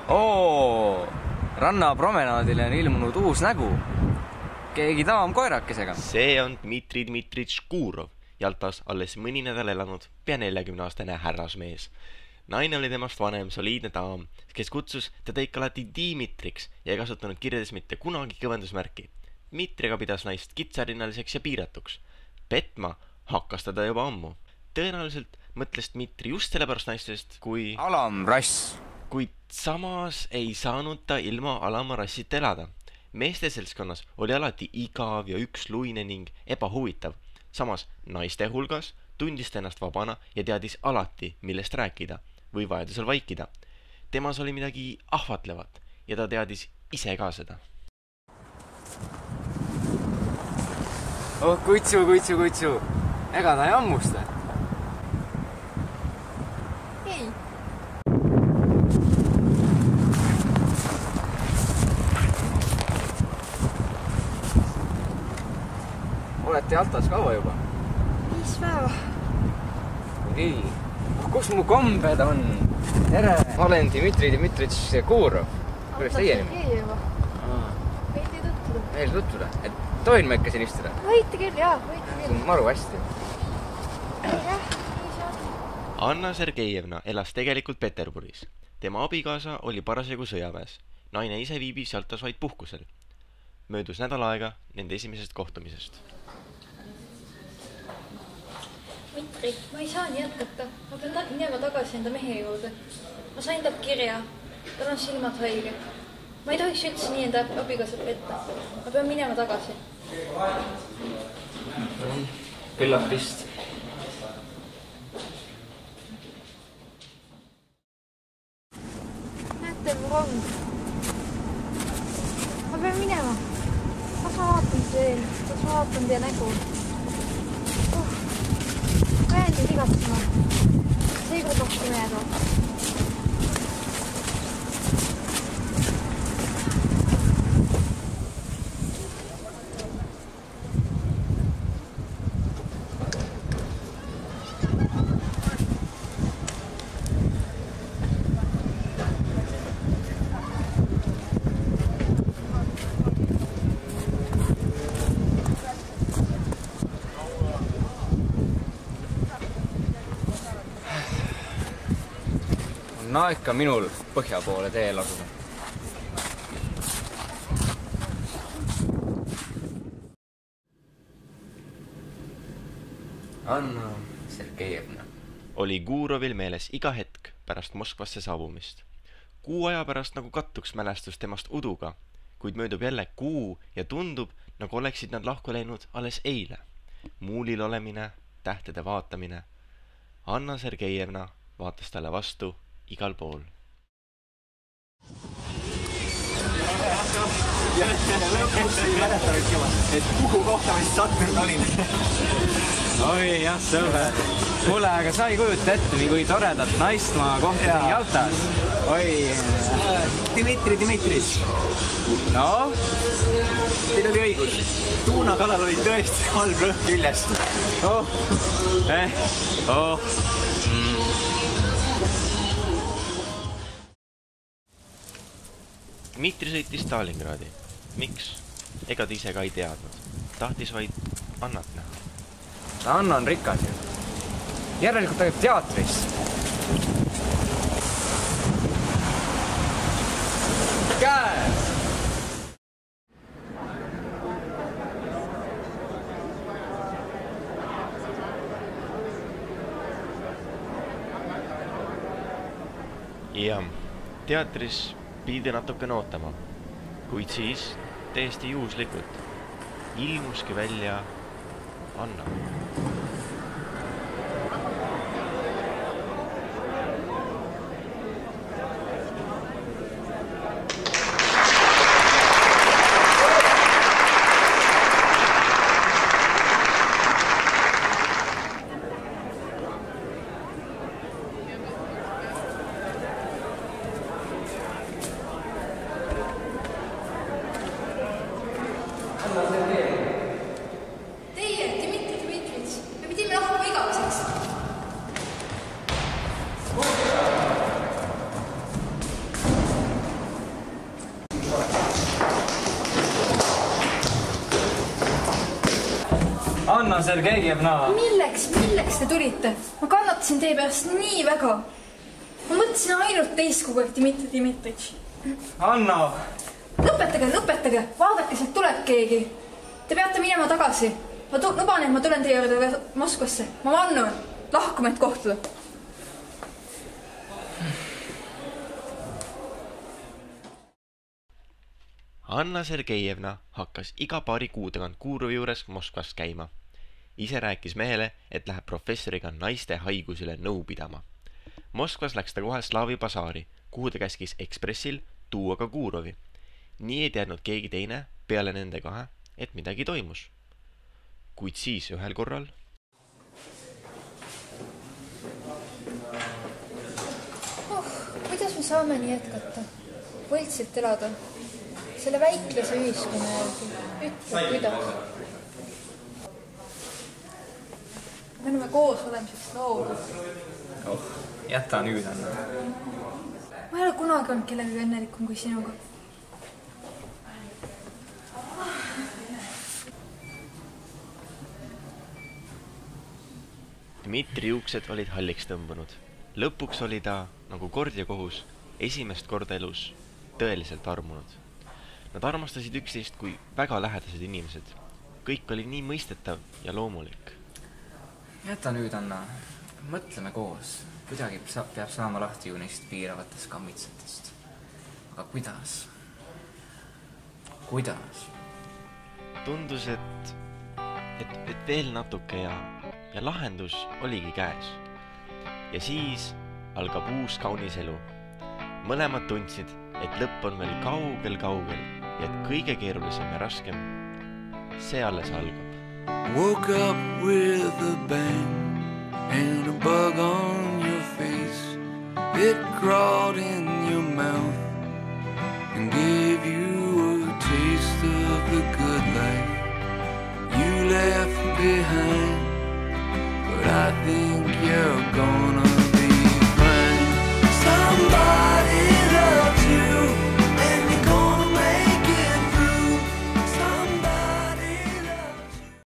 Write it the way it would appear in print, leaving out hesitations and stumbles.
Oo, rannapromenaadile on ilmunud uus nägu. Keegi taam koerakesega. See on Dmitri Dmitrich Gurov, Jaltas alles mõni nädal elanud pea 40-aastane härrasmees. Naine oli temast vanem soliidne daam, kes kutsus teda ikka alati Dimitriks ja ei kasutanud kirjades mitte kunagi kõvendusmärki. Dmitriga pidas naist kitsarinnaliseks ja piiratuks. Petma hakkas teda juba ammu. Tõenäoliselt mõtles Dmitri just sellepärast naistest, kui alamrass. Kuid samas ei saanud ta ilma alamarassit elada. Meeste seltskonnas oli alati igav ja üksluine ning ebahuvitav. Samas naiste hulgas tundis ta ennast vabana ja teadis alati, millest rääkida või vajadusel vaikida. Temas oli midagi ahvatlevat ja ta teadis ise ka seda. Oh, kutsu. Ega ta ei ammusta? Ei. Olete Jaltas kaua juba? 5 päeva. Nii. Kus mu kombed on? Tere! Ma olen Dmitri Dmitrich Gurov. Kuidas teie nimi? Sergejev. Võite tutvuda. Meil tutvuda. Et tohin ma ikka siin istuda? Võite küll, jaa, võite See küll. on maru hästi. Jah, nii see on. Anna Sergejevna elas tegelikult Peterburis. Tema abikaasa oli parasjagu sõjaväes. Naine ise viibis Jaltas vaid puhkusel. Möödus nädal aega nende esimesest kohtumisest. Dmitri, ma ei saa nii jätkata. Ma pean minema tagasi enda mehe juurde. Ma sain talt kirja. Tal on silmad haige. Ma ei tohiks üldse nii enda abikaasat petta. Ma pean minema tagasi. Küllap vist. Näete, mu rong. Ma pean minema. Kas ma vaatan teie nägu? Ma jään teid igatsema. See ei kutokki meeda. On aega minul põhja poole teel asuda. Anna Sergejevna. Oli Gurovil meeles iga hetk pärast Moskvasse saabumist. Kuu aja pärast nagu kattuks mälestus temast uduga, kuid möödub jälle kuu ja tundub, nagu oleksid nad lahku läinud alles eile. Muulil olemine, tähtede vaatamine. Anna Sergejevna vaatas talle vastu igal pool. Lõpuks ei mäletanudki, et kuhu kohta ma siis sattunud olin. Oi, jah, sõber. Kuule, aga sa ei kujuta ette, kui toredat naist ma kohtasin Jaltas. Oi. Dmitri. No? Teil oli õigus. Tuunakalal oli tõesti halb rõhk küljest. Dmitri sõitis Stalingradi. Miks? Ega ta ise ka ei teadnud. Tahtis vaid Annat näha. Anna on rikas ju. Järelikult ta käib teatris. Käes! Ja teatris pidi natukene ootama, kuid siis täiesti juhuslikult ilmuski välja Anna. Teie, Dmitri Anna Sergejevna! Milleks te tulite? Ma kannatasin teie pärast nii väga. Ma mõtlesin ainult teist kogu aeg, Dmitri Dmitrich. Anna! Lõpetage! Vaadake, sealt tuleb keegi. Te peate minema tagasi. Ma luban, et ma tulen teie juurde Moskvasse. Ma vannun. Lahkume, et kohtuda. Anna Sergejevna hakkas iga paari kuu tagant Kuurovi juures Moskvas käima. Ise rääkis mehele, et läheb professoriga naiste haigusile nõu pidama. Moskvas läks ta kohe Slaavi basaari, kuhu ta käskis ekspressil tuua ka Kuurovi. Nii ei teadnud keegi teine peale nende kahe, et midagi toimus. Kuid siis ühel korral... Kuidas me saame nii jätkata? Võltsid elada. Selle väiklase ühiskonna järgi. Ütle, kuidas? Me oleme koos olemiseks loodud. Jäta nüüd, Anna. Ma ei ole kunagi olnud kellegagi õnnelikum kui sinuga. Dmitri juuksed olid halliks tõmbunud. Lõpuks oli ta, nagu kord ja kohus, esimest korda elus tõeliselt armunud. Nad armastasid üksteist kui väga lähedased inimesed. Kõik oli nii mõistetav ja loomulik. Jäta nüüd, Anna. Mõtleme koos. Kuidagi peab saama lahti ju neist piiravatest kammitsatest. Aga kuidas? Kuidas? Tundus, et veel natuke ja lahendus oligi käes. Ja siis algab uus kaunis elu. Mõlemad tundsid, et lõpp on veel kaugel ja et kõige keerulisem ja raskem, see alles algab. Woke up with a bang and a bug on your face. It crawled in your mouth and gave you a taste of the good life you left behind. But I think you're gonna